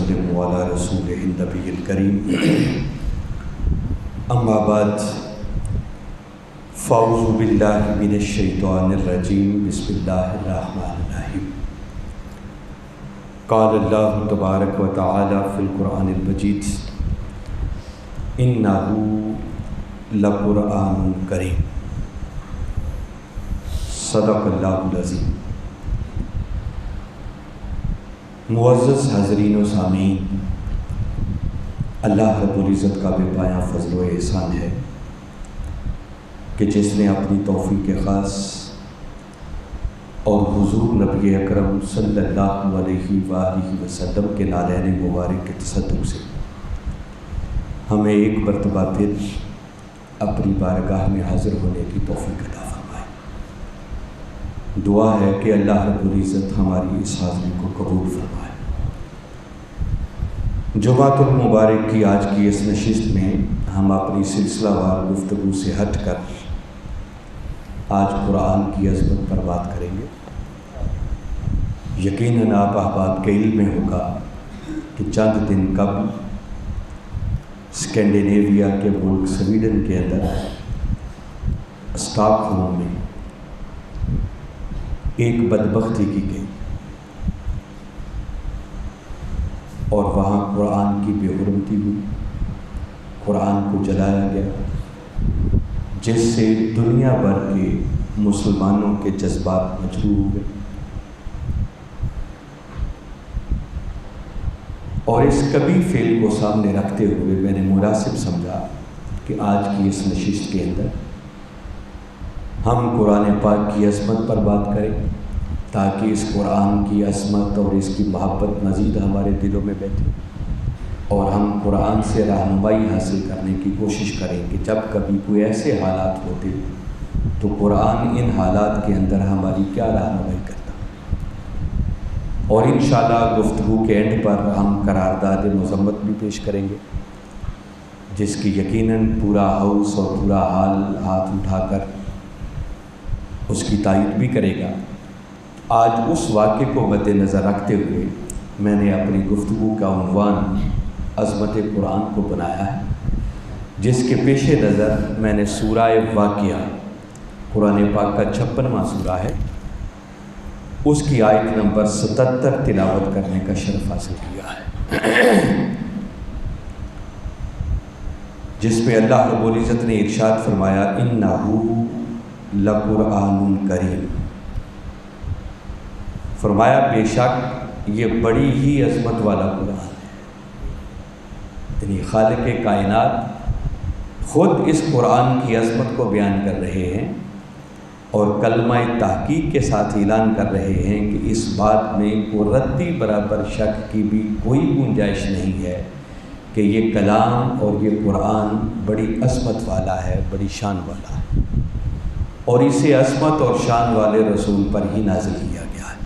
وسلموا علی رسولہ النبی الکریم اما بعد فاعوذ باللہ من الشیطان الرجیم بسم اللہ الرحمن الرحیم قال اللہ تبارک و تعالی فی القرآن المجید انہ لقرآن کریم صدق اللہ العظیم۔ معزز حاضرین و سامعین، اللہ رب العزت کا بے پایاں فضل و احسان ہے کہ جس نے اپنی توفیق خاص اور حضور نبی اکرم صلی اللہ علیہ وآلہ وسلم کے نالین مبارک کے تصدق سے ہمیں ایک مرتبہ پھر اپنی بارگاہ میں حاضر ہونے کی توفیق عطا فرمائے۔ دعا ہے کہ اللہ رب العزت ہماری اس حاضری کو قبول فرمائے۔ جمعۃ المبارک کی آج کی اس نشست میں ہم اپنی سلسلہ وار گفتگو سے ہٹ کر آج قرآن کی عظمت پر بات کریں گے۔ یقیناً آپ احباب کے علم میں ہوگا کہ چند دن قبل اسکینڈینیویا کے ملک سویڈن کے اندر اسٹاک ہوم میں ایک بدبختی کی گئی اور وہاں قرآن کی بے حرمتی ہوئی، قرآن کو جلایا گیا، جس سے دنیا بھر کے مسلمانوں کے جذبات مجروح ہوئے، اور اس کبھی فعل کو سامنے رکھتے ہوئے میں نے مناسب سمجھا کہ آج کی اس نشست کے اندر ہم قرآن پاک کی عظمت پر بات کریں تاکہ اس قرآن کی عظمت اور اس کی محبت مزید ہمارے دلوں میں بیٹھے، اور ہم قرآن سے رہنمائی حاصل کرنے کی کوشش کریں کہ جب کبھی کوئی ایسے حالات ہوتے تو قرآن ان حالات کے اندر ہماری کیا رہنمائی کرتا، اور انشاءاللہ گفتگو کے اینڈ پر ہم قرارداد مذمت بھی پیش کریں گے، جس کی یقیناً پورا ہاؤس اور پورا حال ہاتھ اٹھا کر اس کی تائید بھی کرے گا۔ آج اس واقعے کو مد نظر رکھتے ہوئے میں نے اپنی گفتگو کا عنوان عظمت قرآن کو بنایا ہے، جس کے پیش نظر میں نے سورہ واقعہ قرآن پاک کا 56واں سورہ ہے، اس کی آیت نمبر 77 تلاوت کرنے کا شرف حاصل کیا ہے، جس میں اللہ رب العزت نے ارشاد فرمایا انہ لقرآن کریم۔ فرمایا بے شک یہ بڑی ہی عظمت والا قرآن ہے، یعنی خالق کائنات خود اس قرآن کی عظمت کو بیان کر رہے ہیں اور کلمہ تحقیق کے ساتھ اعلان کر رہے ہیں کہ اس بات میں کوئی رتی برابر شک کی بھی کوئی گنجائش نہیں ہے کہ یہ کلام اور یہ قرآن بڑی عظمت والا ہے، بڑی شان والا ہے، اور اسے عظمت اور شان والے رسول پر ہی نازل کیا گیا ہے۔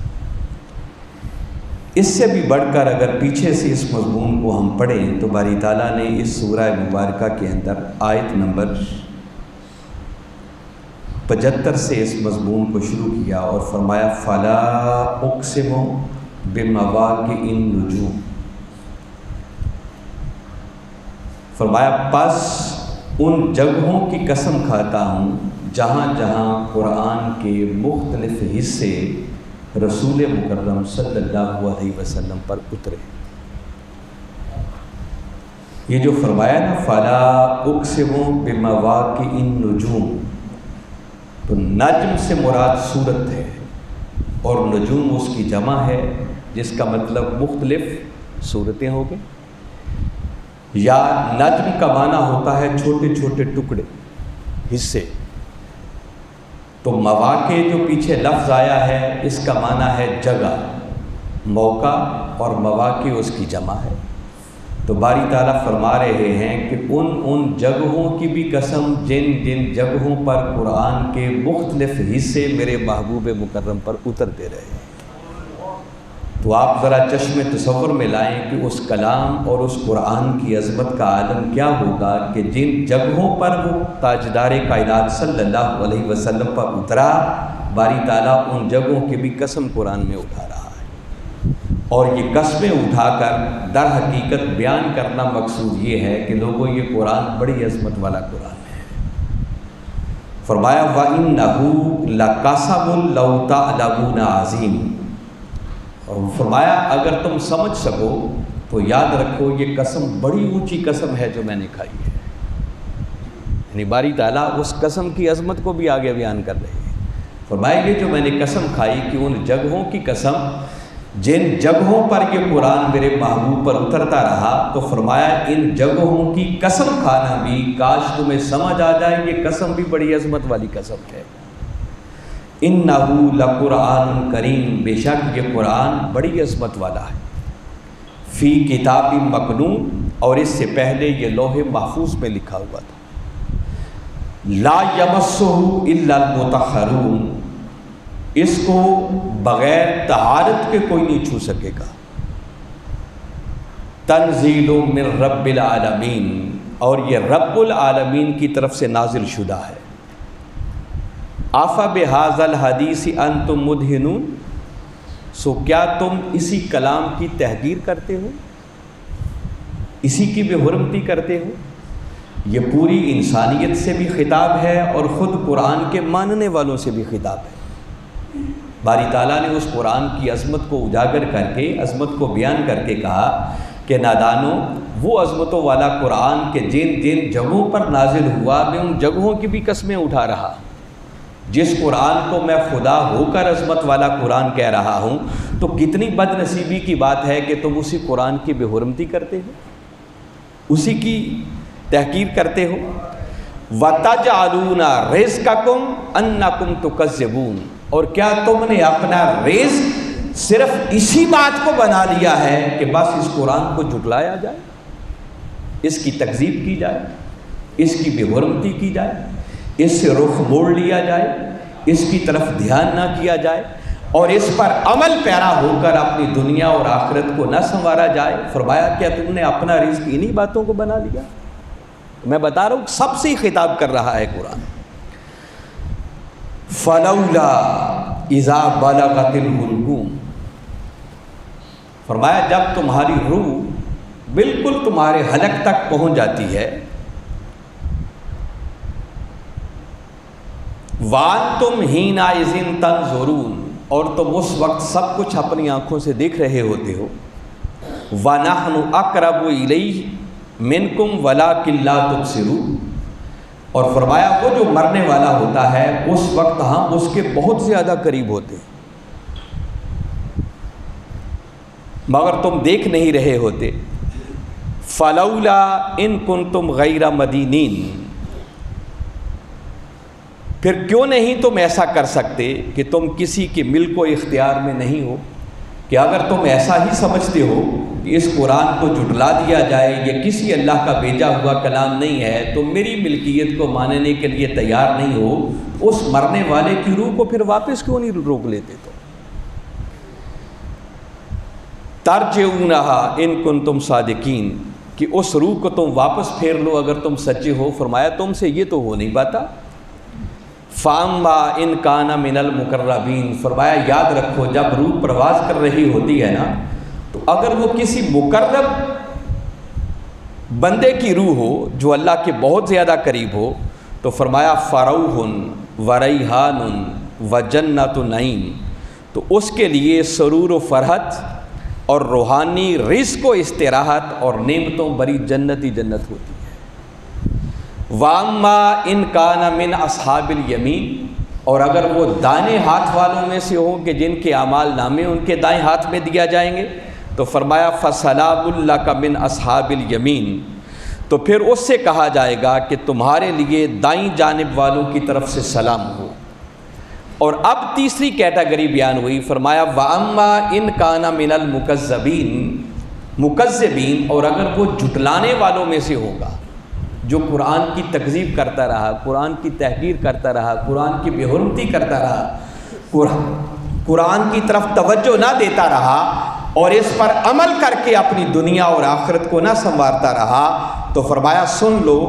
اس سے بھی بڑھ کر اگر پیچھے سے اس مضمون کو ہم پڑھیں تو باری تعالیٰ نے اس سورہ مبارکہ کے اندر آیت نمبر 75 سے اس مضمون کو شروع کیا اور فرمایا فلا اقسم بمواقع النجوم۔ فرمایا پس ان جگہوں کی قسم کھاتا ہوں جہاں جہاں قرآن کے مختلف حصے رسول مکرم صلی اللہ علیہ وسلم پر اترے۔ یہ جو فرمایا نا فلا اقسم بمواقع النجوم، تو نجم سے مراد سورت ہے اور نجوم اس کی جمع ہے، جس کا مطلب مختلف صورتیں ہو گئیں، یا نجم کا معنی ہوتا ہے چھوٹے چھوٹے ٹکڑے، حصے۔ تو مواقع جو پیچھے لفظ آیا ہے اس کا معنی ہے جگہ، موقع، اور مواقع اس کی جمع ہے۔ تو باری تعالیٰ فرما رہے ہیں کہ ان جگہوں کی بھی قسم جن جن جگہوں پر قرآن کے مختلف حصے میرے محبوب مکرم پر اترتے رہے ہیں۔ تو آپ ذرا چشم تصور میں لائیں کہ اس کلام اور اس قرآن کی عظمت کا عالم کیا ہوگا کہ جن جگہوں پر وہ تاجدار کائنات صلی اللہ علیہ وسلم پر اترا، باری تعالیٰ ان جگہوں کی بھی قسم قرآن میں اٹھا رہا ہے۔ اور یہ قسمیں اٹھا کر در حقیقت بیان کرنا مقصود یہ ہے کہ لوگوں یہ قرآن بڑی عظمت والا قرآن ہے۔ فرمایا وَإِنَّهُ لَقَسَمٌ لَوْ تَعْلَمُونَ عَظِيمٌ، اور فرمایا اگر تم سمجھ سکو تو یاد رکھو یہ قسم بڑی اونچی قسم ہے جو میں نے کھائی ہے۔ یعنی باری تعالیٰ اس قسم کی عظمت کو بھی آگے بیان کر رہے ہیں۔ فرمایا یہ جو میں نے قسم کھائی کہ ان جگہوں کی قسم جن جگہوں پر یہ قرآن میرے محبوب پر اترتا رہا، تو فرمایا ان جگہوں کی قسم کھانا بھی کاش تمہیں سمجھ آ جائے، یہ قسم بھی بڑی عظمت والی قسم ہے۔ اِنَّهُ لَقُرْآنٌ کریم، بے شک یہ قرآن بڑی عظمت والا ہے۔ فی کتاب مکنون، اور اس سے پہلے یہ لوح محفوظ میں لکھا ہوا تھا۔ لا یمسہ الا المطہرون، اس کو بغیر طہارت کے کوئی نہیں چھو سکے گا۔ تنزیل من رب العالمین، اور یہ رب العالمین کی طرف سے نازل شدہ ہے۔ افبہذا الحدیث انتم مدہنون، سو کیا تم اسی کلام کی تحقیر کرتے ہو، اسی کی بے حرمتی کرتے ہو؟ یہ پوری انسانیت سے بھی خطاب ہے اور خود قرآن کے ماننے والوں سے بھی خطاب ہے۔ باری تعالیٰ نے اس قرآن کی عظمت کو اجاگر کر کے، عظمت کو بیان کر کے کہا کہ نادانو، وہ عظمتوں والا قرآن کہ جن جن جگہوں پر نازل ہوا میں ان جگہوں کی بھی قسمیں اٹھا رہا۔ جس قرآن کو میں خدا ہو کر عظمت والا قرآن کہہ رہا ہوں، تو کتنی بد نصیبی کی بات ہے کہ تم اسی قرآن کی بے حرمتی کرتے ہو، اسی کی تحقیر کرتے ہو۔ وَتَجْعَلُونَ رِزْقَكُمْ أَنَّكُمْ تُكَذِّبُونَ، اور کیا تم نے اپنا رزق صرف اسی بات کو بنا لیا ہے کہ بس اس قرآن کو جھٹلایا جائے، اس کی تکذیب کی جائے، اس کی بے حرمتی کی جائے، اس سے رخ موڑ لیا جائے، اس کی طرف دھیان نہ کیا جائے، اور اس پر عمل پیرا ہو کر اپنی دنیا اور آخرت کو نہ سنوارا جائے؟ فرمایا کیا تم نے اپنا رزق انہی باتوں کو بنا لیا؟ میں بتا رہا ہوں سب سے ہی خطاب کر رہا ہے قرآن۔ فَلَوْلَا إِذَا بَلَغَتِ الْحُلْقُومَ، فرمایا جب تمہاری روح بالکل تمہارے حلق تک پہنچ جاتی ہے، وَأَنْتُمْ حِينَئِذٍ تَنْظُرُونَ، اور تم اس وقت سب کچھ اپنی آنکھوں سے دیکھ رہے ہوتے ہو، وَنَحْنُ أَقْرَبُ إِلَيْهِ مِنْكُمْ وَلَٰكِن لَا تُبْصِرُونَ، اور فرمایا وہ جو مرنے والا ہوتا ہے اس وقت ہم اس کے بہت زیادہ قریب ہوتے ہیں مگر تم دیکھ نہیں رہے ہوتے۔ فَلَوْلَا إِن كُنْتُمْ غَيْرَ مَدِينِينَ، پھر کیوں نہیں تم ایسا کر سکتے کہ تم کسی کے ملک و اختیار میں نہیں ہو، کہ اگر تم ایسا ہی سمجھتے ہو کہ اس قرآن کو جھٹلا دیا جائے، یہ کسی اللہ کا بھیجا ہوا کلام نہیں ہے، تم میری ملکیت کو ماننے کے لیے تیار نہیں ہو، اس مرنے والے کی روح کو پھر واپس کیوں نہیں روک لیتے؟ تو ترجعونہا ان کنتم صادقین، کہ اس روح کو تم واپس پھیر لو اگر تم سچے ہو۔ فرمایا تم سے یہ تو ہو نہیں پاتا۔ فَأَمَّا إِن كَانَ مِنَ الْمُقَرَّبِينَ، فرمایا یاد رکھو جب روح پرواز کر رہی ہوتی ہے نا، تو اگر وہ کسی مقرب بندے کی روح ہو جو اللہ کے بہت زیادہ قریب ہو، تو فرمایا فَرَوْحٌ وَرَيْحَانٌ وَجَنَّةُ نَعِيمٍ، تو اس کے لیے سرور و فرحت اور روحانی رزق و استراحت اور نعمتوں بری جنتی جنت ہوتی ہے۔ وَأَمَّا إِن كَانَ مِنْ أَصْحَابِ الْيَمِينِ، اور اگر وہ دائیں ہاتھ والوں میں سے ہوں کہ جن کے اعمال نامے ان کے دائیں ہاتھ میں دیا جائیں گے، تو فرمایا فَسَلَامٌ لَكَ مِنْ أَصْحَابِ الْيَمِينِ، تو پھر اس سے کہا جائے گا کہ تمہارے لیے دائیں جانب والوں کی طرف سے سلام ہو۔ اور اب تیسری کیٹیگری بیان ہوئی، فرمایا وَأَمَّا إِن كَانَ مِنَ الْمُكَذِّبِينَ، مکذبین، اور اگر وہ جھٹلانے والوں میں سے ہوگا جو قرآن کی تکذیب کرتا رہا، قرآن کی تحقیر کرتا رہا، قرآن کی بے حرمتی کرتا رہا، قرآن کی طرف توجہ نہ دیتا رہا، اور اس پر عمل کر کے اپنی دنیا اور آخرت کو نہ سنوارتا رہا، تو فرمایا سن لو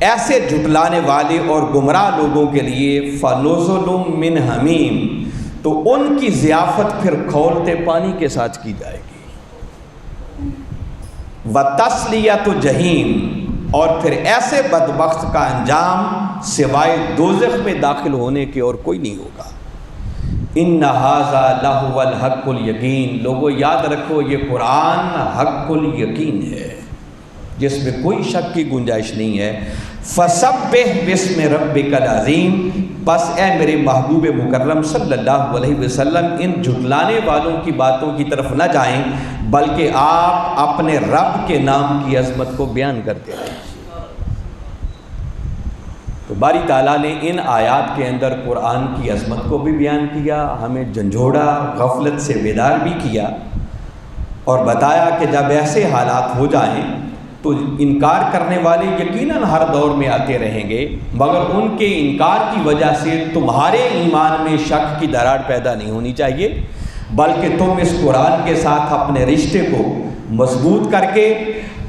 ایسے جھٹلانے والے اور گمراہ لوگوں کے لیے فَنُزُلٌ مِّنْ حَمِيمٍ، تو ان کی ضیافت پھر کھولتے پانی کے ساتھ کی جائے گی۔ وَتَصْلِيَةُ جَحِيمٍ، اور پھر ایسے بدبخت کا انجام سوائے دوزخ میں داخل ہونے کے اور کوئی نہیں ہوگا۔ اِنَّ هَذَا لَهُوَ الْحَقُّ الْيَقِينُ، لوگو یاد رکھو یہ قرآن حق الیقین ہے، جس میں کوئی شک کی گنجائش نہیں ہے۔ فَسَبِّحْ بِاسْمِ رَبِّكَ الْعَظِيمِ، بس اے میرے محبوب مکرم صلی اللہ علیہ وسلم ان جھٹلانے والوں کی باتوں کی طرف نہ جائیں، بلکہ آپ اپنے رب کے نام کی عظمت کو بیان کرتے رہیں۔ تو باری تعالیٰ نے ان آیات کے اندر قرآن کی عظمت کو بھی بیان کیا، ہمیں جھنجھوڑا، غفلت سے بیدار بھی کیا، اور بتایا کہ جب ایسے حالات ہو جائیں تو انکار کرنے والے یقیناً ہر دور میں آتے رہیں گے، مگر ان کے انکار کی وجہ سے تمہارے ایمان میں شک کی دراڑ پیدا نہیں ہونی چاہیے، بلکہ تم اس قرآن کے ساتھ اپنے رشتے کو مضبوط کر کے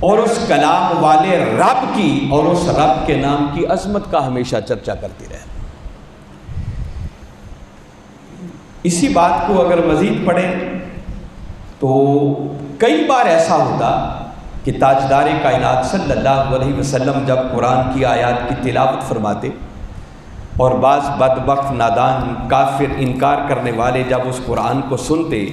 اور اس کلام والے رب کی اور اس رب کے نام کی عظمت کا ہمیشہ چرچا کرتے رہیں۔ اسی بات کو اگر مزید پڑھیں تو کئی بار ایسا ہوتا کہ تاجدار کائنات صلی اللہ علیہ وسلم جب قرآن کی آیات کی تلاوت فرماتے اور بعض بدبخت نادان کافر انکار کرنے والے جب اس قرآن کو سنتے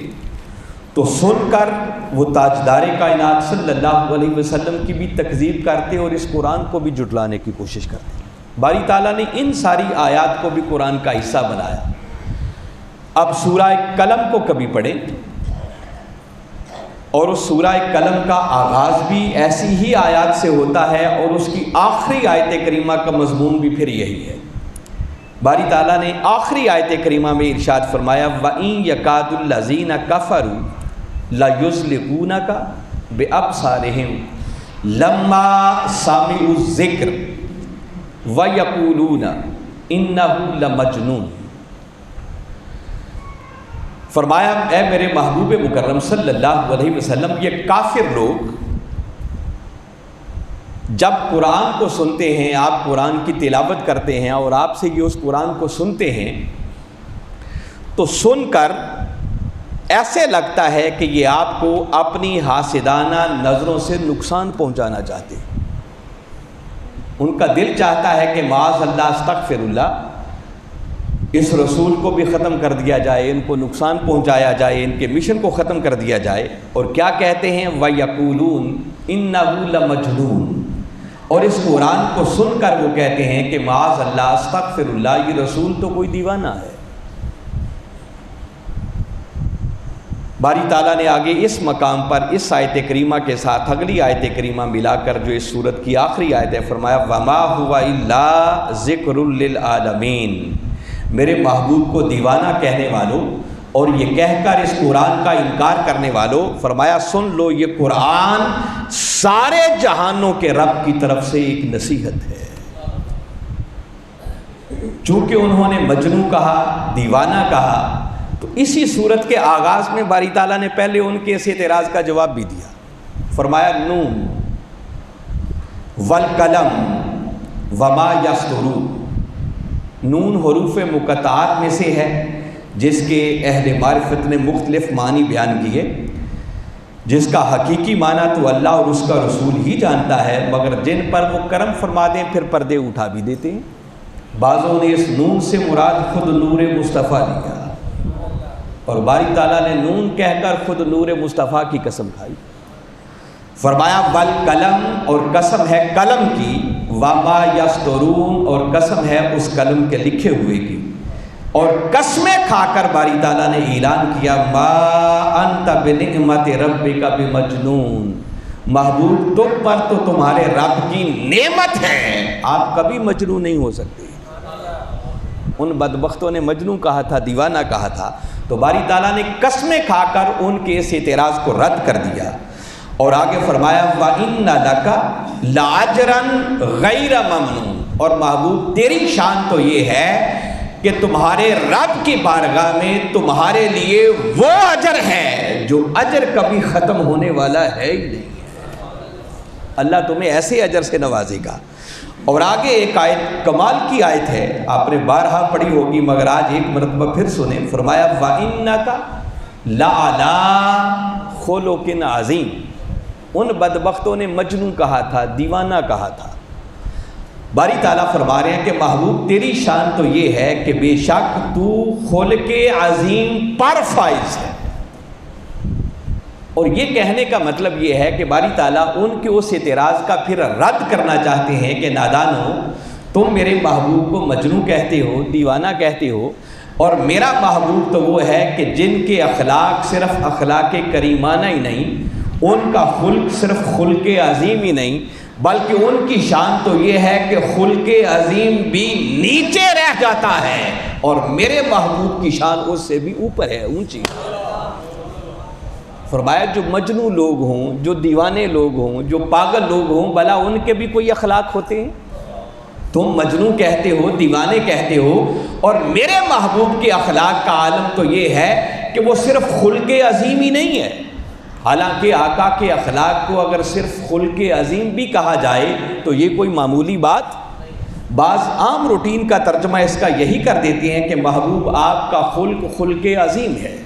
تو سن کر وہ تاجدار کائنات صلی اللہ علیہ وسلم کی بھی تکذیب کرتے اور اس قرآن کو بھی جھٹلانے کی کوشش کرتے۔ باری تعالیٰ نے ان ساری آیات کو بھی قرآن کا حصہ بنایا۔ اب سورہ قلم کو کبھی پڑھیں اور اس سورہ قلم کا آغاز بھی ایسی ہی آیات سے ہوتا ہے اور اس کی آخری آیت کریمہ کا مضمون بھی پھر یہی ہے۔ باری تعالیٰ نے آخری آیت کریمہ میں ارشاد فرمایا وَإِن يَكَادُ الَّذِينَ كَفَرُوا لَيُزْلِقُونَكَ بِأَبْصَارِهِمْ لَمَّا سَمِعُوا الذِّكْرَ وَيَقُولُونَ إِنَّهُ لَمَجْنُونٌ۔ فرمایا اے میرے محبوب مکرم صلی اللہ علیہ وسلم، یہ کافر لوگ جب قرآن کو سنتے ہیں، آپ قرآن کی تلاوت کرتے ہیں اور آپ سے یہ اس قرآن کو سنتے ہیں تو سن کر ایسے لگتا ہے کہ یہ آپ کو اپنی حاسدانہ نظروں سے نقصان پہنچانا چاہتے ہیں۔ ان کا دل چاہتا ہے کہ معاذ اللہ استغفر اللہ، اس رسول کو بھی ختم کر دیا جائے، ان کو نقصان پہنچایا جائے، ان کے مشن کو ختم کر دیا جائے۔ اور کیا کہتے ہیں وَيَقُولُونَ إِنَّهُ لَمَجْنُونٌ، اور اس قرآن کو سن کر وہ کہتے ہیں کہ معاذ اللہ استغفر اللہ، یہ رسول تو کوئی دیوانہ ہے۔ باری تعالیٰ نے آگے اس مقام پر اس آیت کریمہ کے ساتھ اگلی آیت کریمہ ملا کر جو اس سورت کی آخری آیت ہے فرمایا وَمَا هُوَ إِلَّا ذِكْرٌ لِلْعَالَمِينَ، میرے محبوب کو دیوانہ کہنے والوں اور یہ کہہ کر اس قرآن کا انکار کرنے والوں، فرمایا سن لو یہ قرآن سارے جہانوں کے رب کی طرف سے ایک نصیحت ہے۔ چونکہ انہوں نے مجنون کہا، دیوانہ کہا، تو اسی صورت کے آغاز میں باری تعالیٰ نے پہلے ان کے اس اعتراض کا جواب بھی دیا۔ فرمایا نون والقلم وما یسطرون، نون حروف مقطعات میں سے ہے جس کے اہل معرفت نے مختلف معنی بیان کیے، جس کا حقیقی معنی تو اللہ اور اس کا رسول ہی جانتا ہے، مگر جن پر وہ کرم فرما دیں پھر پردے اٹھا بھی دیتے ہیں۔ بعضوں نے اس نون سے مراد خود نور مصطفیٰ لیا اور باری تعالیٰ نے نون کہہ کر خود نور مصطفیٰ کی قسم کھائی۔ فرمایا والقلم، اور قسم ہے قلم کی، وما یسطرون، اور قسم ہے اس قلم کے لکھے ہوئے کی، اور قسمیں کھا کر باری تعالیٰ نے اعلان کیا ما انت بنعمت ربک بمجنون، محبوب تم پر تو تمہارے رب کی نعمت ہے، آپ کبھی مجنون نہیں ہو سکتے۔ ان بدبختوں نے مجنون کہا تھا، دیوانہ کہا تھا، تو باری تعالیٰ نے قسمیں کھا کر ان کے اس اعتراض کو رد کر دیا، اور آگے فرمایا وَإِنَّ لَكَ لَأَجْرًا غَيْرَ مَمْنُونٍ، اور محبوب تیری شان تو یہ ہے کہ تمہارے رب کی بارگاہ میں تمہارے لیے وہ اجر ہے جو اجر کبھی ختم ہونے والا ہے ہی نہیں۔ اللہ تمہیں ایسے اجر سے نوازے گا۔ اور آگے ایک آیت کمال کی آیت ہے، آپ نے بارہا پڑھی ہوگی مگر آج ایک مرتبہ پھر سنیں۔ فرمایا وَإِنَّكَ لَعَلَىٰ خُلُقٍ عَظِيمٍ، ان بدبختوں نے مجنون کہا تھا، دیوانہ کہا تھا۔ باری تعالیٰ فرما رہے ہیں کہ محبوب تیری شان تو یہ ہے کہ بے شک تو خلق عظیم پر فائز ہے۔ اور یہ کہنے کا مطلب یہ ہے کہ باری تعالیٰ ان کے اس اعتراض کا پھر رد کرنا چاہتے ہیں کہ نادانو، تم میرے محبوب کو مجنون کہتے ہو، دیوانہ کہتے ہو، اور میرا محبوب تو وہ ہے کہ جن کے اخلاق صرف اخلاق کریمانہ ہی نہیں، ان کا خلق صرف خلق عظیم ہی نہیں، بلکہ ان کی شان تو یہ ہے کہ خلق عظیم بھی نیچے رہ جاتا ہے، اور میرے محبوب کی شان اس سے بھی اوپر ہے، اونچی۔ فرمایا جو مجنون لوگ ہوں، جو دیوانے لوگ ہوں، جو پاگل لوگ ہوں، بھلا ان کے بھی کوئی اخلاق ہوتے ہیں؟ تم مجنون کہتے ہو، دیوانے کہتے ہو، اور میرے محبوب کے اخلاق کا عالم تو یہ ہے کہ وہ صرف خلق عظیم ہی نہیں ہے۔ حالانکہ آقا کے اخلاق کو اگر صرف خلق عظیم بھی کہا جائے تو یہ کوئی معمولی بات، بعض عام روٹین کا ترجمہ اس کا یہی کر دیتے ہیں کہ محبوب آپ کا خلق عظیم ہے۔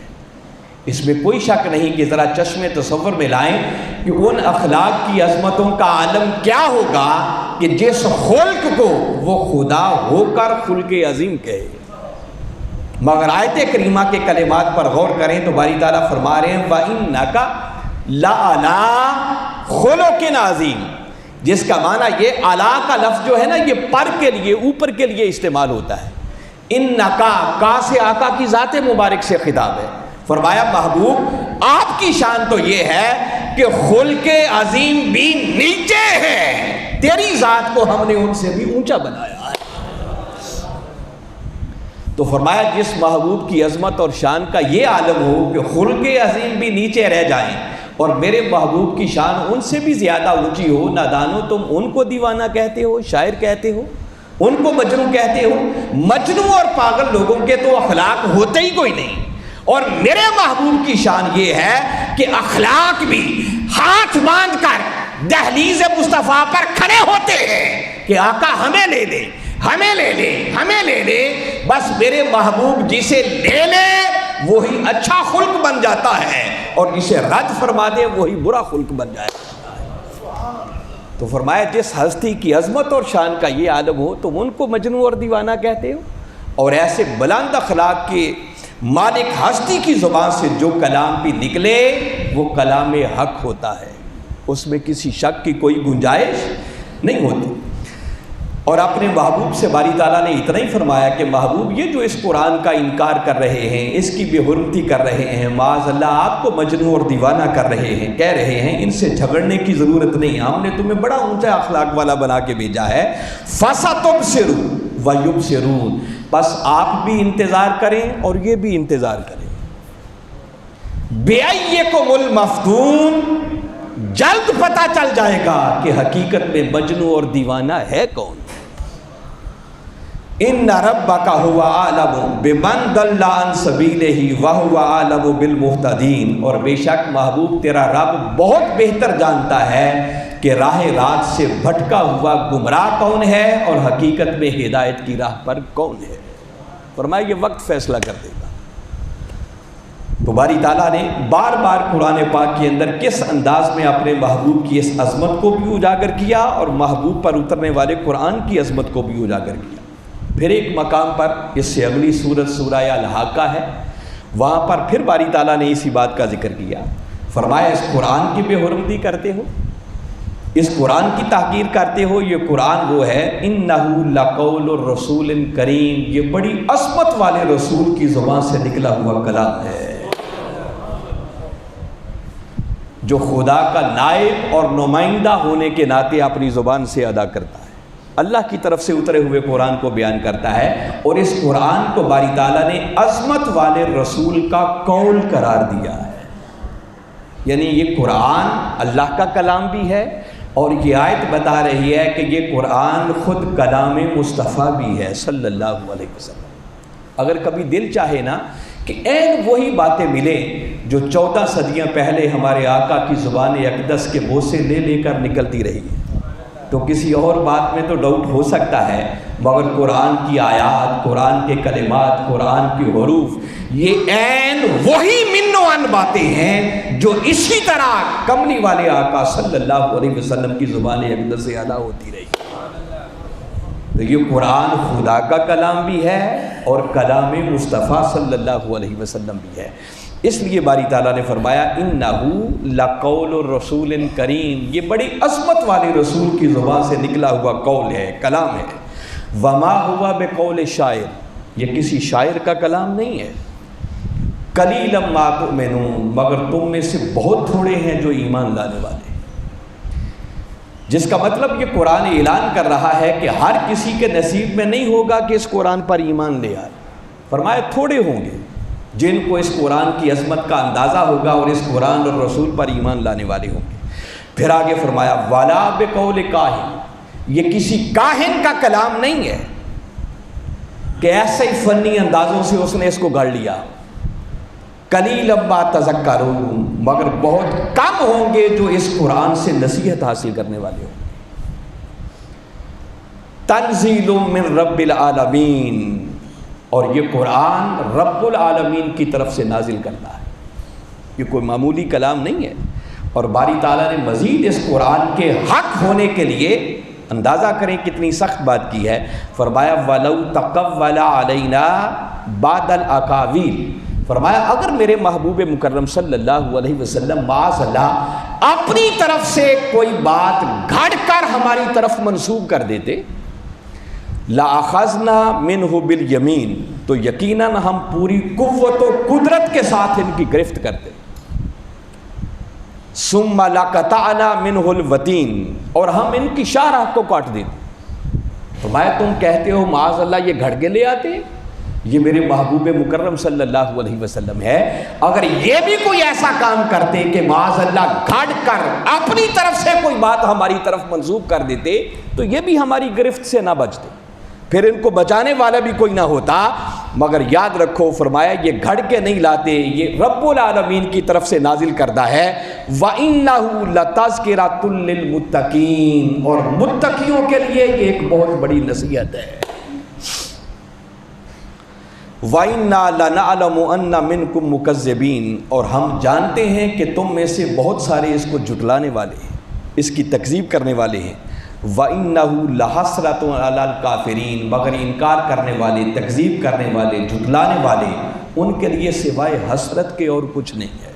اس میں کوئی شک نہیں کہ ذرا چشم تصور میں لائیں کہ ان اخلاق کی عظمتوں کا عالم کیا ہوگا کہ جس خلق کو وہ خدا ہو کر خلق عظیم کہے۔ مگر آیت کریمہ کے کلمات پر غور کریں تو باری تعالیٰ فرما رہے ہیں وَإِنَّكَ لَعَلَىٰ خُلُقٍ عَظِيمٍ، جس کا معنی یہ اعلیٰ کا لفظ جو ہے نا، یہ پر کے لیے، اوپر کے لیے استعمال ہوتا ہے۔ اِنَّكَ کا سے آقا کی ذات مبارک سے خطاب ہے۔ فرمایا محبوب آپ کی شان تو یہ ہے کہ خلق عظیم بھی نیچے ہے، تیری ذات کو ہم نے ان سے بھی اونچا بنایا ہے۔ تو فرمایا جس محبوب کی عظمت اور شان کا یہ عالم ہو کہ خلق عظیم بھی نیچے رہ جائیں اور میرے محبوب کی شان ان سے بھی زیادہ اونچی ہو، نادانو تم ان کو دیوانہ کہتے ہو، شاعر کہتے ہو، ان کو مجنون کہتے ہو۔ مجنون اور پاگل لوگوں کے تو اخلاق ہوتے ہی کوئی نہیں، اور میرے محبوب کی شان یہ ہے کہ اخلاق بھی ہاتھ باندھ کر دہلیز مصطفیٰ پر کھڑے ہوتے ہیں کہ آقا ہمیں لے لے، ہمیں لے لے، ہمیں لے لے، بس میرے محبوب جسے لے لے وہی اچھا خلق بن جاتا ہے، اور جسے رد فرما دے وہی برا خلق بن جائے۔ تو فرمایا جس ہستی کی عظمت اور شان کا یہ عالم ہو تم ان کو مجنون اور دیوانہ کہتے ہو، اور ایسے بلند اخلاق کے مالک ہستی کی زبان سے جو کلام بھی نکلے وہ کلام حق ہوتا ہے، اس میں کسی شک کی کوئی گنجائش نہیں ہوتی۔ اور اپنے محبوب سے باری تعالیٰ نے اتنا ہی فرمایا کہ محبوب یہ جو اس قرآن کا انکار کر رہے ہیں، اس کی بے حرمتی کر رہے ہیں، معاذ اللہ آپ کو مجنون اور دیوانہ کر رہے ہیں، کہہ رہے ہیں، ان سے جھگڑنے کی ضرورت نہیں، ہم نے تمہیں بڑا اونچا اخلاق والا بنا کے بھیجا ہے۔ فَسَتُبْصِرُ وَيُبْصِرُونَ، بس آپ بھی انتظار کریں اور یہ بھی انتظار کریں۔ بِأَيِّكُمُ الْمَفْتُونُ، جلد پتہ چل جائے گا کہ حقیقت میں مجنون اور دیوانہ ہے کون۔ ان ربک هو اعلم بمن ضل عن سبیلہ وهو اعلم بالمہتدین، اور بے شک محبوب تیرا رب بہت بہتر جانتا ہے کہ راہ راست سے بھٹکا ہوا گمراہ کون ہے اور حقیقت میں ہدایت کی راہ پر کون ہے۔ فرمایا یہ وقت فیصلہ کر دے گا۔ تو باری تعالیٰ نے بار بار قرآن پاک کے اندر کس انداز میں اپنے محبوب کی اس عظمت کو بھی اجاگر کیا اور محبوب پر اترنے والے قرآن کی عظمت کو بھی اجاگر کیا۔ پھر ایک مقام پر، اس سے اگلی سورت سورہ الحاقہ ہے، وہاں پر پھر باری تعالیٰ نے اسی بات کا ذکر کیا۔ فرمایا اس قرآن کی بے حرمتی کرتے ہو، اس قرآن کی تحقیر کرتے ہو، یہ قرآن وہ ہے اِنَّهُ لَقَوْلُ الرَّسُولٍ کریم، یہ بڑی عظمت والے رسول کی زبان سے نکلا ہوا کلام ہے جو خدا کا نائب اور نمائندہ ہونے کے ناطے اپنی زبان سے ادا کرتا ہے، اللہ کی طرف سے اترے ہوئے قرآن کو بیان کرتا ہے، اور اس قرآن کو باری تعالیٰ نے عظمت والے رسول کا قول قرار دیا ہے۔ یعنی یہ قرآن اللہ کا کلام بھی ہے، اور یہ آیت بتا رہی ہے کہ یہ قرآن خود کلام مصطفیٰ بھی ہے صلی اللہ علیہ وسلم۔ اگر کبھی دل چاہے نا کہ عین وہی باتیں ملیں جو 14 صدیاں پہلے ہمارے آقا کی زبان اقدس کے بوسے لے لے کر نکلتی رہی ہے، تو کسی اور بات میں تو ڈاؤٹ ہو سکتا ہے، مگر قرآن کی آیات، قرآن کے کلمات، قرآن کے حروف یہ عین وہی من و عن باتیں ہیں جو اسی طرح کملی والے آقا صلی اللہ علیہ وسلم کی زبان اقدس سے ادا ہوتی رہی۔ تو یہ قرآن خدا کا کلام بھی ہے اور کلام مصطفیٰ صلی اللہ علیہ وسلم بھی ہے۔ اس لیے باری تعالیٰ نے فرمایا اِنَّهُ لَقَوْلُ رَسُولٍ کریم، یہ بڑی عظمت والے رسول کی زبان سے نکلا ہوا قول ہے، کلام ہے۔ وَمَا هُوَ بِقَوْلِ شاعر، یہ کسی شاعر کا کلام نہیں ہے۔ قَلِيلًا مَا تُؤْمِنُونَ، مگر تم میں سے بہت تھوڑے ہیں جو ایمان لانے والے، جس کا مطلب یہ قرآن اعلان کر رہا ہے کہ ہر کسی کے نصیب میں نہیں ہوگا کہ اس قرآن پر ایمان لے آئے۔ فرمایا تھوڑے ہوں گے جن کو اس قرآن کی عظمت کا اندازہ ہوگا اور اس قرآن اور رسول پر ایمان لانے والے ہوں گے۔ پھر آگے فرمایا وَلَا بِقَوْلِ کاہن، یہ کسی کاہن کا کلام نہیں ہے کہ ایسے ہی فنی اندازوں سے اس نے اس کو گھڑ لیا۔ قَلِيلًا مَا تَذَكَّرُونَ، مگر بہت کم ہوں گے جو اس قرآن سے نصیحت حاصل کرنے والے ہوں گے۔ تنزیل من رب العالمین، اور یہ قرآن رب العالمین کی طرف سے نازل کرنا ہے، یہ کوئی معمولی کلام نہیں ہے۔ اور باری تعالیٰ نے مزید اس قرآن کے حق ہونے کے لیے، اندازہ کریں کتنی سخت بات کی ہے، فرمایا وَلَوْ تَقَوَّلَ عَلَيْنَا بَعْضَ الْأَقَاوِيلِ، فرمایا اگر میرے محبوب مکرم صلی اللہ علیہ وسلم معاذ اللہ اپنی طرف سے کوئی بات گھڑ کر ہماری طرف منسوب کر دیتے، لَأَخَذْنَا مِنْهُ بِالْيَمِينِ، تو یقیناً ہم پوری قوت و قدرت کے ساتھ ان کی گرفت کرتے، ثُمَّ لَقَطَعْنَا مِنْهُ الْوَتِينَ، اور ہم ان کی شاہراہ کو کاٹ دیتے۔ فرمایا تم کہتے ہو معاذ اللہ یہ گھڑ کے لے آتے، یہ میرے محبوب مکرم صلی اللہ علیہ وسلم ہے، اگر یہ بھی کوئی ایسا کام کرتے کہ معاذ اللہ گھڑ کر اپنی طرف سے کوئی بات ہماری طرف منسوب کر دیتے تو یہ بھی ہماری گرفت سے نہ بچتے، پھر ان کو بچانے والا بھی کوئی نہ ہوتا۔ مگر یاد رکھو فرمایا یہ گھڑ کے نہیں لاتے، یہ رب العالمین کی طرف سے نازل کردہ ہے۔ وَإِنَّهُ لَتَذْكِرَةٌ لِّلْمُتَّقِينَ، اور متقیوں کے لیے یہ ایک بہت بڑی نصیحت ہے۔ وَإِنَّا لَنَعْلَمُ أَنَّ مِنْكُمْ مُكَذِّبِينَ، اور ہم جانتے ہیں کہ تم میں سے بہت سارے اس کو جھٹلانے والے ہیں، اس کی تکذیب کرنے والے ہیں۔ وَإِنَّهُ لَحَسْرَةٌ عَلَى الْكَافِرِينَ، مگر انکار کرنے والے، تکذیب کرنے والے، جھٹلانے والے، ان کے لیے سوائے حسرت کے اور کچھ نہیں ہے۔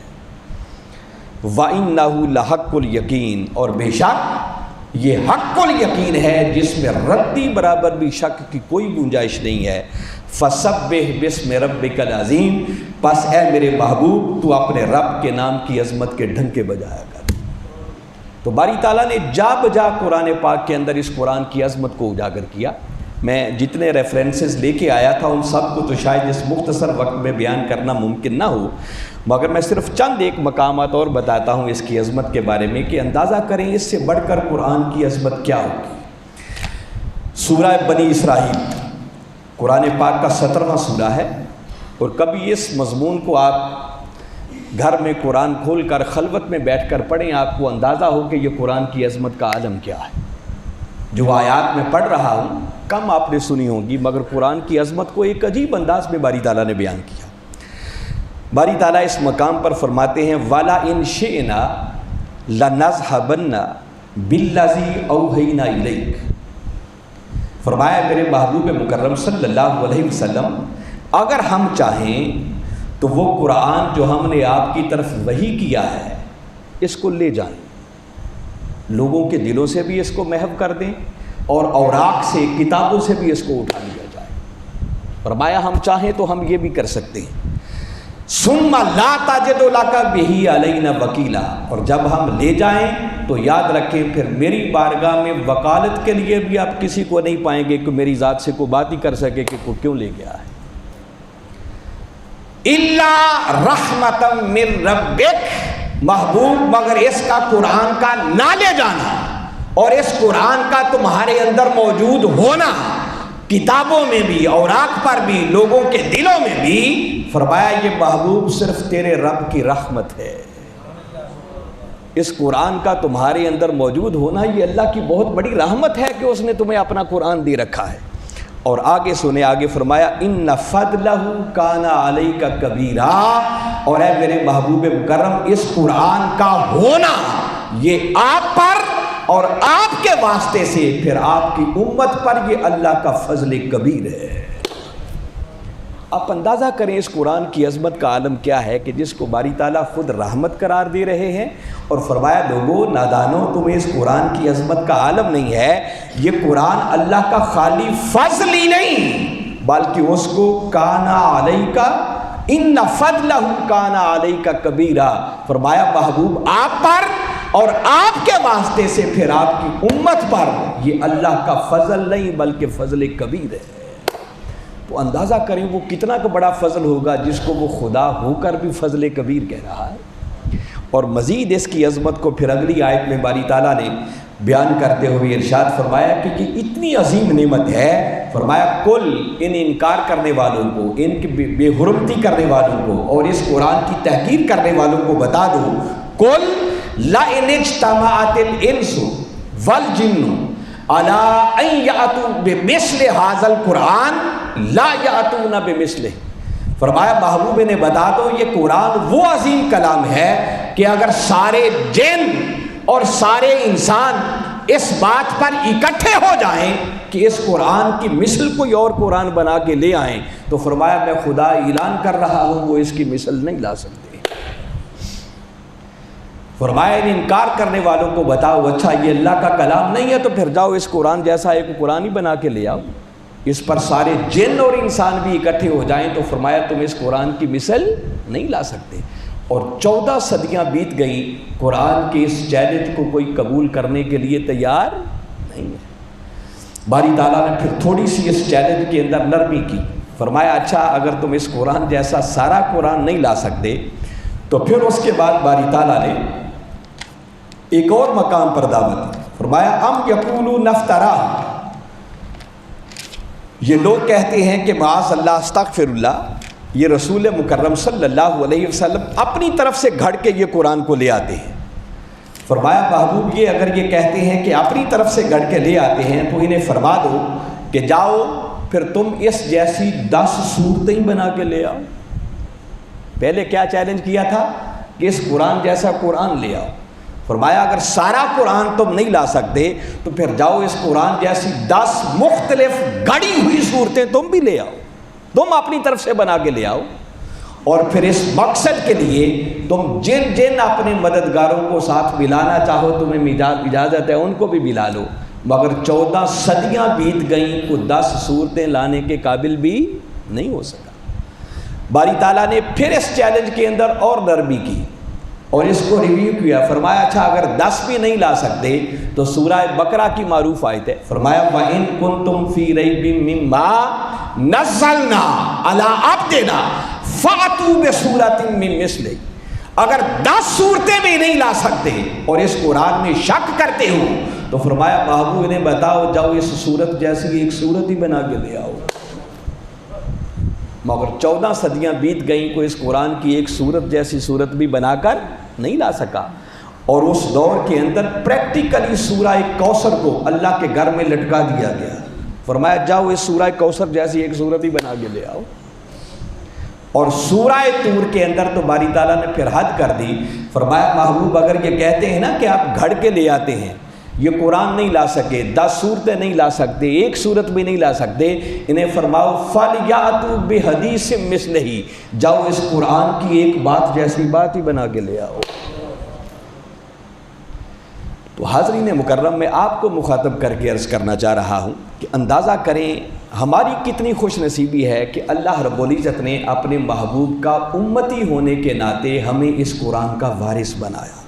وَإِنَّهُ لَحَقُّ الْيَقِينَ، اور بے شک یہ حق الیقین ہے جس میں ردی برابر بھی شک کی کوئی گنجائش نہیں ہے۔ فَسَبِّحْ بِاسْمِ رَبِّكَ الْعَظِيمِ، پس اے میرے محبوب تو اپنے رب کے نام کی عظمت کے ڈھنکے بجایا کر۔ تو باری تعالیٰ نے جا بجا قرآن پاک کے اندر اس قرآن کی عظمت کو اجاگر کیا۔ میں جتنے ریفرنسز لے کے آیا تھا ان سب کو تو شاید اس مختصر وقت میں بیان کرنا ممکن نہ ہو، مگر میں صرف چند ایک مقامات اور بتاتا ہوں اس کی عظمت کے بارے میں کہ اندازہ کریں اس سے بڑھ کر قرآن کی عظمت کیا ہوگی۔ سورہ بنی اسرائیل قرآن پاک کا 17واں سورہ ہے، اور کبھی اس مضمون کو آپ گھر میں قرآن کھول کر خلوت میں بیٹھ کر پڑھیں، آپ کو اندازہ ہو کہ یہ قرآن کی عظمت کا عالم کیا ہے۔ جو آیات میں پڑھ رہا ہوں کم آپ نے سنی ہوں گی، مگر قرآن کی عظمت کو ایک عجیب انداز میں باری تعالیٰ نے بیان کیا۔ باری تعالیٰ اس مقام پر فرماتے ہیں وَلَا إِن شِئْنَا لَنَذْهَبَنَّ بِالَّذِي أَوْحَيْنَا إِلَيْكَ، فرمایا میرے محبوب مکرم صلی اللہ علیہ وسلم اگر ہم چاہیں تو وہ قرآن جو ہم نے آپ کی طرف وحی کیا ہے اس کو لے جائیں، لوگوں کے دلوں سے بھی اس کو محو کر دیں اور اوراق سے، کتابوں سے بھی اس کو اٹھا لیا جائے۔ فرمایا ہم چاہیں تو ہم یہ بھی کر سکتے ہیں۔ ثُمَّ لَا تَجِدُ لَكَ بِهِ عَلَيْنَا وَكِيلًا، اور جب ہم لے جائیں تو یاد رکھیں پھر میری بارگاہ میں وکالت کے لیے بھی آپ کسی کو نہیں پائیں گے کہ میری ذات سے کوئی بات ہی کر سکے کہ کوئی کیوں لے گیا ہے۔ إِلَّا رَحْمَةً مِّن رَبِّكَ، محبوب مگر اس کا قرآن کا نہ لے جانا اور اس قرآن کا تمہارے اندر موجود ہونا، کتابوں میں بھی، اوراق پر بھی، لوگوں کے دلوں میں بھی، فرمایا یہ محبوب صرف تیرے رب کی رحمت ہے۔ اس قرآن کا تمہارے اندر موجود ہونا یہ اللہ کی بہت بڑی رحمت ہے کہ اس نے تمہیں اپنا قرآن دے رکھا ہے۔ اور آگے سنے، آگے فرمایا ان فضلہ کان علیک کبیرا، اور اے میرے محبوب مکرم اس قرآن کا ہونا یہ آپ پر اور آپ کے واسطے سے پھر آپ کی امت پر یہ اللہ کا فضل کبیر ہے۔ آپ اندازہ کریں اس قرآن کی عظمت کا عالم کیا ہے کہ جس کو باری تعالیٰ خود رحمت قرار دے رہے ہیں، اور فرمایا لوگو نادانو تمہیں اس قرآن کی عظمت کا عالم نہیں ہے، یہ قرآن اللہ کا خالی فضل ہی نہیں بلکہ اس کو کانا علیکا ان فضلہ کانا علیکا کبیرا، فرمایا محبوب آپ پر اور آپ کے واسطے سے پھر آپ کی امت پر یہ اللہ کا فضل نہیں بلکہ فضل کبیر ہے۔ تو اندازہ کریں وہ کتنا کا بڑا فضل ہوگا جس کو وہ خدا ہو کر بھی فضل کبیر کہہ رہا ہے۔ اور مزید اس کی عظمت کو پھر اگلی آیت میں باری تعالیٰ نے بیان کرتے ہوئے ارشاد فرمایا کہ یہ اتنی عظیم نعمت ہے، فرمایا کل ان انکار کرنے والوں کو، ان کی بے حرمتی کرنے والوں کو اور اس قرآن کی تحقیر کرنے والوں کو بتا دو، کل لئن اجتمعت الانس والجن علی ان یأتوا بمثل ھذا القرآن لا یأتون بمثلہ، فرمایا محبوب نے بتا دو یہ قرآن وہ عظیم کلام ہے کہ اگر سارے جن اور سارے انسان اس بات پر اکٹھے ہو جائیں کہ اس قرآن کی مثل کوئی اور قرآن بنا کے لے آئیں تو فرمایا میں خدا اعلان کر رہا ہوں وہ اس کی مثل نہیں لا سکتے۔ فرمایا ان انکار کرنے والوں کو بتاؤ اچھا یہ اللہ کا کلام نہیں ہے تو پھر جاؤ اس قرآن جیسا ایک قرآن ہی بنا کے لے آؤ، اس پر سارے جن اور انسان بھی اکٹھے ہو جائیں تو فرمایا تم اس قرآن کی مثل نہیں لا سکتے۔ اور 14 صدیاں بیت گئیں، قرآن کے اس چیلنج کو کوئی قبول کرنے کے لیے تیار نہیں ہے۔ باری تعالیٰ نے پھر تھوڑی سی اس چیلنج کے اندر نرمی کی، فرمایا اچھا اگر تم اس قرآن جیسا سارا قرآن نہیں لا سکتے تو پھر اس کے بعد باری تعالیٰ نے ایک اور مقام پر دعوت دی، فرمایا ام یقولون افترا، یہ لوگ کہتے ہیں کہ معاذ اللہ استغفر اللہ، یہ رسول مکرم صلی اللہ علیہ وسلم اپنی طرف سے گھڑ کے یہ قرآن کو لے آتے ہیں۔ فرمایا محبوب یہ اگر یہ کہتے ہیں کہ اپنی طرف سے گھڑ کے لے آتے ہیں تو انہیں فرما دو کہ جاؤ پھر تم اس جیسی 10 صورتیں بنا کے لے آؤ۔ پہلے کیا چیلنج کیا تھا کہ اس قرآن جیسا قرآن لے آؤ، فرمایا اگر سارا قرآن تم نہیں لا سکتے تو پھر جاؤ اس قرآن جیسی 10 مختلف گڑی ہوئی صورتیں تم بھی لے آؤ، تم اپنی طرف سے بنا کے لے آؤ، اور پھر اس مقصد کے لیے تم جن جن اپنے مددگاروں کو ساتھ ملانا چاہو تمہیں اجازت ہے ان کو بھی ملا لو، مگر 14 صدیاں بیت گئیں کو 10 صورتیں لانے کے قابل بھی نہیں ہو سکا۔ باری تعالیٰ نے پھر اس چیلنج کے اندر اور نرمی کی اور اس کو ریویو کیا، فرمایا اچھا اگر 10 بھی نہیں لا سکتے تو سورہ بقرہ کی معروف آیت ہے، فرمایا وَإِن كُنتُمْ فِي رَيْبٍ مِّمَّا نَزَّلْنَا عَلَىٰ عَبْدِنَا فَأْتُوا بِسُورَةٍ مِّن مِّثْلِهِ، اگر 10 صورتیں بھی نہیں لا سکتے اور اس قرآن میں شک کرتے ہو تو فرمایا محبوب نے بتاؤ جاؤ اس صورت جیسی ایک صورت ہی بنا کے لے آؤ، مگر 14 صدیاں بیت گئیں کو اس قرآن کی ایک صورت جیسی صورت بھی بنا کر نہیں لا سکا۔ اور اس دور کے اندر پریکٹیکلی سورہ کوثر کو اللہ کے گھر میں لٹکا دیا گیا، فرمایا جاؤ اس سورہ کوثر جیسی ایک صورت ہی بنا کے لے آؤ۔ اور سورہ طور کے اندر تو باری تعالیٰ نے پھر حد کر دی، فرمایا محبوب اگر یہ کہتے ہیں نا کہ آپ گھڑ کے لے آتے ہیں، یہ قرآن نہیں لا سکے، 10 صورتیں نہیں لا سکتے، ایک صورت بھی نہیں لا سکتے، انہیں فرماؤ فَلْيَأْتُوا بِحَدِيثٍ مِّثْلِهِ، جاؤ اس قرآن کی ایک بات جیسی بات ہی بنا کے لے آؤ۔ تو حاضرین مکرم میں آپ کو مخاطب کر کے عرض کرنا چاہ رہا ہوں کہ اندازہ کریں ہماری کتنی خوش نصیبی ہے کہ اللہ رب العزت نے اپنے محبوب کا امتی ہونے کے ناطے ہمیں اس قرآن کا وارث بنایا،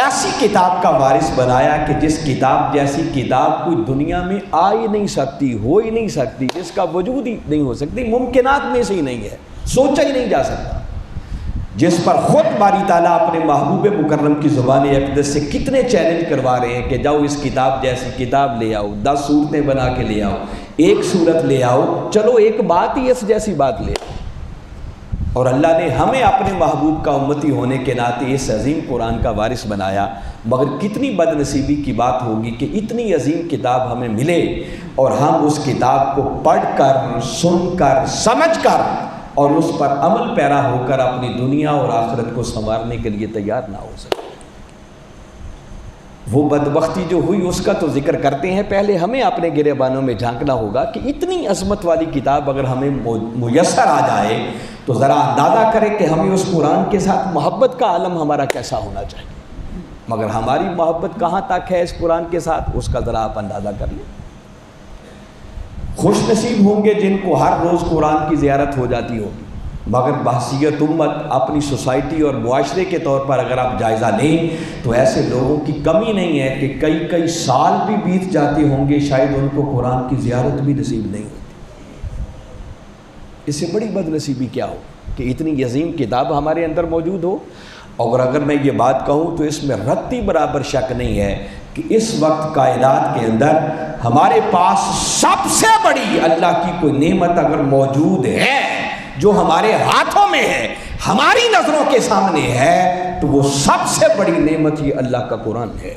ایسی کتاب کا وارث بنایا کہ جس کتاب جیسی کتاب کوئی دنیا میں آ ہی نہیں سکتی، ہو ہی نہیں سکتی، جس کا وجود ہی نہیں ہو سکتی، ممکنات میں سے ہی نہیں ہے، سوچا ہی نہیں جا سکتا، جس پر خود باری تعالیٰ اپنے محبوب مکرم کی زبان اقدس سے کتنے چیلنج کروا رہے ہیں کہ جاؤ اس کتاب جیسی کتاب لے آؤ، 10 صورتیں بنا کے لے آؤ، ایک صورت لے آؤ، چلو ایک بات ہی اس جیسی بات لے آؤ۔ اور اللہ نے ہمیں اپنے محبوب کا امتی ہونے کے ناطے اس عظیم قرآن کا وارث بنایا، مگر کتنی بد نصیبی کی بات ہوگی کہ اتنی عظیم کتاب ہمیں ملے اور ہم اس کتاب کو پڑھ کر، سن کر، سمجھ کر اور اس پر عمل پیرا ہو کر اپنی دنیا اور آخرت کو سنوارنے کے لیے تیار نہ ہو سکے۔ وہ بدبختی جو ہوئی اس کا تو ذکر کرتے ہیں، پہلے ہمیں اپنے گریبانوں میں جھانکنا ہوگا کہ اتنی عظمت والی کتاب اگر ہمیں میسر آ جائے تو ذرا اندازہ کریں کہ ہمیں اس قرآن کے ساتھ محبت کا عالم ہمارا کیسا ہونا چاہیے۔ مگر ہماری محبت کہاں تک ہے اس قرآن کے ساتھ، اس کا ذرا آپ اندازہ کر لیں۔ خوش نصیب ہوں گے جن کو ہر روز قرآن کی زیارت ہو جاتی ہوگی، مگر بحثیت امت اپنی سوسائٹی اور معاشرے کے طور پر اگر آپ جائزہ لیں تو ایسے لوگوں کی کمی نہیں ہے کہ کئی سال بھی بیت جاتے ہوں گے، شاید ان کو قرآن کی زیارت بھی نصیب نہیں ہوتی۔ اس سے بڑی بد نصیبی کیا ہو کہ اتنی عظیم کتاب ہمارے اندر موجود ہو، اور اگر میں یہ بات کہوں تو اس میں رتی برابر شک نہیں ہے کہ اس وقت کائنات کے اندر ہمارے پاس سب سے بڑی اللہ کی کوئی نعمت اگر موجود ہے جو ہمارے ہاتھوں میں ہے، ہماری نظروں کے سامنے ہے، تو وہ سب سے بڑی نعمت یہ اللہ کا قرآن ہے۔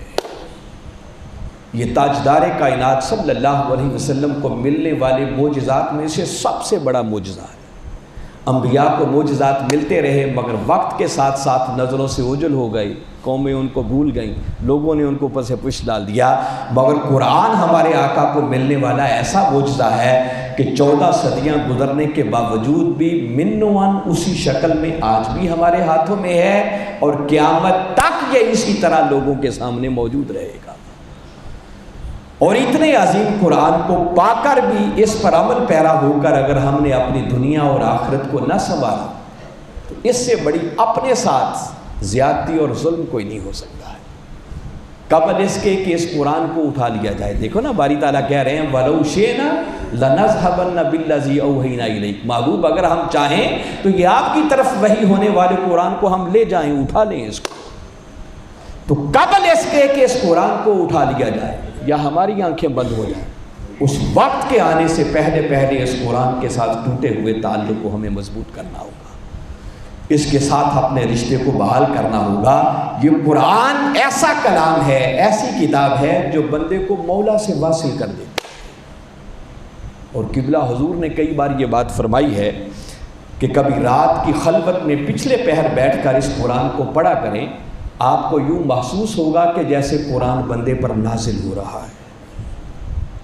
یہ تاجدار کائنات صلی اللہ علیہ وسلم کو ملنے والے معجزات میں سے سب سے بڑا معجزہ ہے۔ انبیاء کو معجزات ملتے رہے مگر وقت کے ساتھ ساتھ نظروں سے اوجھل ہو گئی، قومیں ان کو بھول گئیں، لوگوں نے ان کو اوپر سے پش ڈال دیا، مگر قرآن ہمارے آقا کو ملنے والا ایسا معجزہ ہے کہ 14 صدیاں گزرنے کے باوجود بھی منوان اسی شکل میں آج بھی ہمارے ہاتھوں میں ہے، اور قیامت تک یہ اسی طرح لوگوں کے سامنے موجود رہے گا۔ اور اتنے عظیم قرآن کو پا کر بھی اس پر عمل پیرا ہو کر اگر ہم نے اپنی دنیا اور آخرت کو نہ سنوارا تو اس سے بڑی اپنے ساتھ زیادتی اور ظلم کوئی نہیں ہو سکتا ہے۔ قبل اس کے کہ اس قرآن کو اٹھا لیا جائے، دیکھو نا باری تعالیٰ کہہ رہے ہیں وَلَوْ شِئْنَا لَنَذْهَبَنَّ بِالَّذِي أَوْحَيْنَا إِلَيْكَ، محبوب اگر ہم چاہیں تو یہ آپ کی طرف وحی ہونے والے قرآن کو ہم لے جائیں، اٹھا لیں اس کو۔ تو قبل اس کے کہ اس قرآن کو اٹھا لیا جائے یا ہماری آنکھیں بند ہو جائیں، اس وقت کے آنے سے پہلے اس قرآن کے ساتھ ٹوٹے ہوئے تعلق کو ہمیں مضبوط کرنا ہوگا، اس کے ساتھ اپنے رشتے کو بحال کرنا ہوگا۔ یہ قرآن ایسا کلام ہے، ایسی کتاب ہے جو بندے کو مولا سے واصل کر دیتی۔ اور قبلہ حضور نے کئی بار یہ بات فرمائی ہے کہ کبھی رات کی خلوت میں پچھلے پہر بیٹھ کر اس قرآن کو پڑھا کریں، آپ کو یوں محسوس ہوگا کہ جیسے قرآن بندے پر نازل ہو رہا ہے۔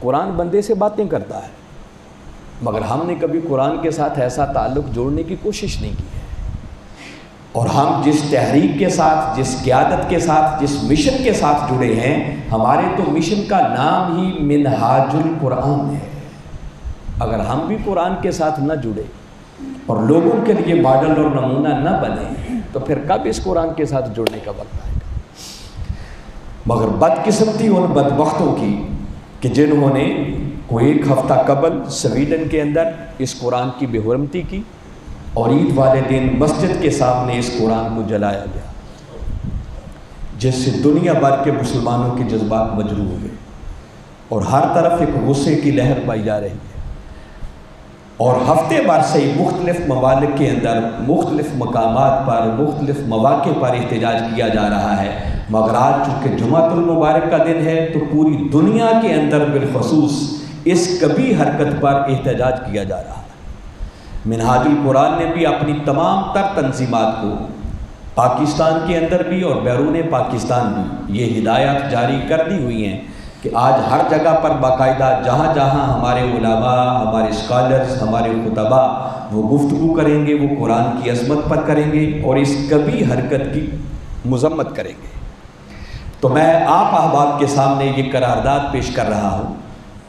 قرآن بندے سے باتیں کرتا ہے، مگر ہم نے کبھی قرآن کے ساتھ ایسا تعلق جوڑنے کی کوشش نہیں کی ہے۔ اور ہم جس تحریک کے ساتھ، جس قیادت کے ساتھ، جس مشن کے ساتھ جڑے ہیں، ہمارے تو مشن کا نام ہی منہاج القرآن ہے۔ اگر ہم بھی قرآن کے ساتھ نہ جڑے اور لوگوں کے لیے ماڈل اور نمونہ نہ بنے تو پھر کب اس قرآن کے ساتھ جڑنے کا وقت آئے گا؟ مگر بدقسمتی ان بدبختوں کی کہ جنہوں نے کوئی 1 ہفتہ قبل سویڈن کے اندر اس قرآن کی بے حرمتی کی اور عید والے دن مسجد کے سامنے اس قرآن کو جلایا گیا، جس سے دنیا بھر کے مسلمانوں کے جذبات مجروح ہوئے اور ہر طرف ایک غصے کی لہر پائی جا رہی ہے۔ اور ہفتے بھر سے مختلف ممالک کے اندر مختلف مقامات پر مختلف مواقع پر احتجاج کیا جا رہا ہے، مگر آج چونکہ جمعۃ المبارک کا دن ہے تو پوری دنیا کے اندر بالخصوص اس کبھی حرکت پر احتجاج کیا جا رہا ہے۔ منہاج القرآن نے بھی اپنی تمام تر تنظیمات کو پاکستان کے اندر بھی اور بیرون پاکستان بھی یہ ہدایات جاری کر دی ہوئی ہیں کہ آج ہر جگہ پر باقاعدہ جہاں جہاں ہمارے علماء، ہمارے اسکالرز، ہمارے خطباء وہ گفتگو کریں گے، وہ قرآن کی عظمت پر کریں گے اور اس کبھی حرکت کی مذمت کریں گے۔ تو میں آپ احباب کے سامنے یہ قرارداد پیش کر رہا ہوں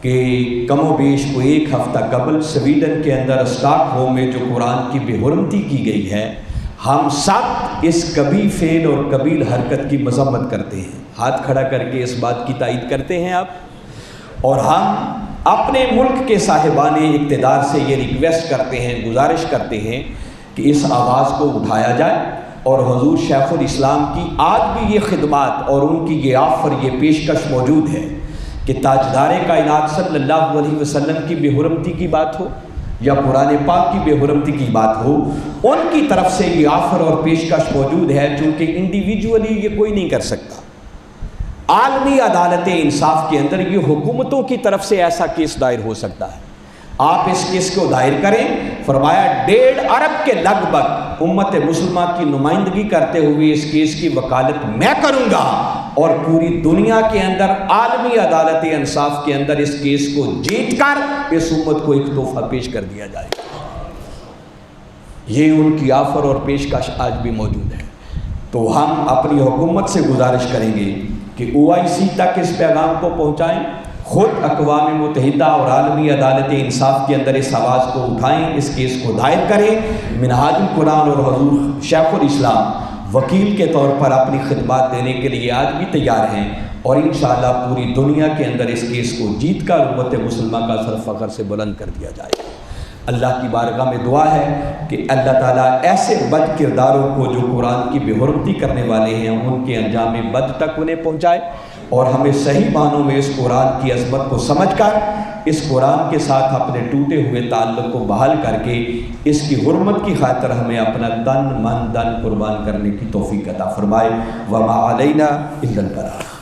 کہ کم و بیش کو 1 ہفتہ قبل سویڈن کے اندر اسٹاک ہوم میں جو قرآن کی بے حرمتی کی گئی ہے، ہم سب اس کبھی فعل اور قبیل حرکت کی مذمت کرتے ہیں، ہاتھ کھڑا کر کے اس بات کی تائید کرتے ہیں آپ، اور ہم اپنے ملک کے صاحبان اقتدار سے یہ ریکویسٹ کرتے ہیں، گزارش کرتے ہیں کہ اس آواز کو اٹھایا جائے اور حضور شیخ الاسلام کی آج بھی یہ خدمات اور ان کی یہ آفر، یہ پیشکش موجود ہے کہ تاجدار کائنات صلی اللہ علیہ وسلم کی بے حرمتی کی بات ہو، یا قرآن پاک کی بے حرمتی کی بات ہو، ان کی طرف سے یہ آفر اور پیشکش موجود ہے، چونکہ انڈیویجولی یہ کوئی نہیں کر سکتا۔ عالمی عدالت انصاف کے اندر یہ حکومتوں کی طرف سے ایسا کیس دائر ہو سکتا ہے۔ آپ اس کیس کو دائر کریں، فرمایا 1.5 ارب کے لگ بھگ امت مسلمہ کی نمائندگی کرتے ہوئے اس کیس کی وکالت میں کروں گا، اور پوری دنیا کے اندر عالمی عدالت انصاف کے اندر اس کیس کو جیت کر اس امت کو ایک تحفہ پیش کر دیا جائے گا۔ یہ ان کی آفر اور پیشکش آج بھی موجود ہے۔ تو ہم اپنی حکومت سے گزارش کریں گے کہ OIC تک اس پیغام کو پہنچائیں، خود اقوام متحدہ اور عالمی عدالت انصاف کے اندر اس آواز کو اٹھائیں، اس کیس کو دائر کریں۔ منہاج القرآن اور حضور شیخ الاسلام وکیل کے طور پر اپنی خدمات دینے کے لیے آج بھی تیار ہیں، اور انشاءاللہ پوری دنیا کے اندر اس کیس کو جیت کر امت مسلمہ کا سر فخر سے بلند کر دیا جائے گا۔ اللہ کی بارگاہ میں دعا ہے کہ اللہ تعالیٰ ایسے بد کرداروں کو جو قرآن کی بے حرمتی کرنے والے ہیں ان کے انجام بد تک انہیں پہنچائے، اور ہمیں صحیح معنوں میں اس قرآن کی عظمت کو سمجھ کر اس قرآن کے ساتھ اپنے ٹوٹے ہوئے تعلق کو بحال کر کے اس کی حرمت کی خاطر ہمیں اپنا تن من دن قربان کرنے کی توفیق عطا فرمائے۔ وما علینا الا البلاغ۔